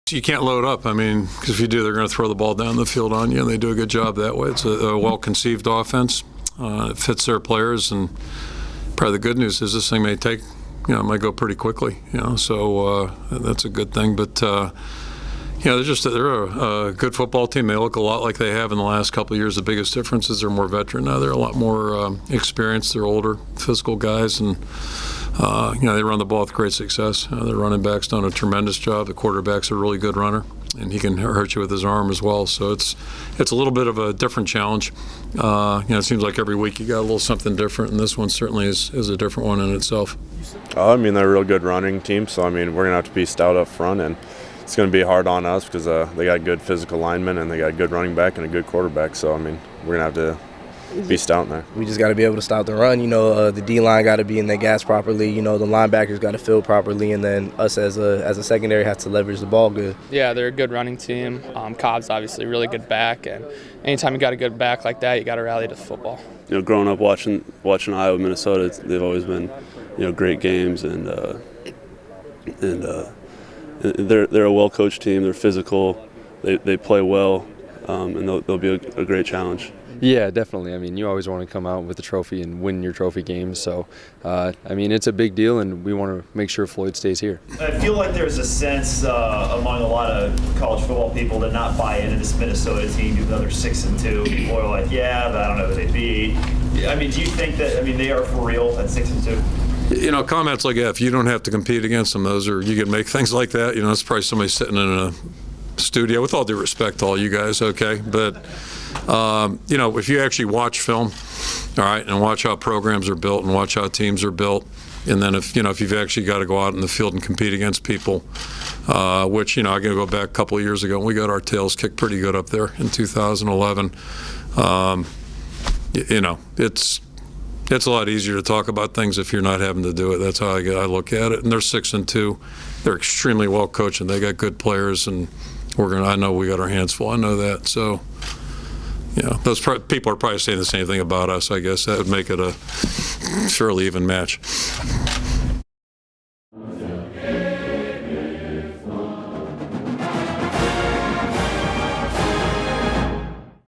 You can't load up. I mean, because if you do, they're going to throw the ball down the field on you, and they do a good job that way. It's a well-conceived offense. It fits their players, and probably the good news is this thing may take, might go pretty quickly. So that's a good thing. But they're a good football team. They look a lot like they have in the last couple of years. The biggest difference is they're more veteran now. They're a lot more experienced. They're older, physical guys, and they run the ball with great success. Their running back's done a tremendous job. The quarterback's a really good runner, and he can hurt you with his arm as well. So it's a little bit of a different challenge. It seems like every week you got a little something different, and this one certainly is a different one in itself. They're a real good running team, so we're going to have to be stout up front, and it's going to be hard on us because they got good physical linemen and they got a good running back and a good quarterback. So we're going to have to be stout in there. We just got to be able to stop the run. The D-line got to be in their gas properly. The linebackers got to fill properly, and then us as a secondary has to leverage the ball good. Yeah, they're a good running team. Cobb's obviously a really good back, and anytime you got a good back like that, you got to rally to football. Growing up watching Iowa, Minnesota, they've always been great games, and they're a well-coached team. They're physical. They play well, and they'll be a great challenge. Yeah, definitely. You always want to come out with a trophy and win your trophy games. So, it's a big deal, and we want to make sure Floyd stays here. I feel like there's a sense among a lot of college football people to not buy into this Minnesota team, even though they're 6-2. People are like, yeah, but I don't know who they beat. Do you think that, they are for real at 6-2? Comments like that, if you don't have to compete against them, you can make things like that. It's probably somebody sitting in a studio, with all due respect to all you guys, okay? But, if you actually watch film, all right, and watch how programs are built and watch how teams are built, and then if you've actually got to go out in the field and compete against people, which, I'm going to go back a couple of years ago, and we got our tails kicked pretty good up there in 2011. It's a lot easier to talk about things if you're not having to do it. That's how I look at it. And they're 6-2. They're extremely well coached, and they got good players. And I know we got our hands full. I know that. So, those people are probably saying the same thing about us. I guess that would make it a fairly even match.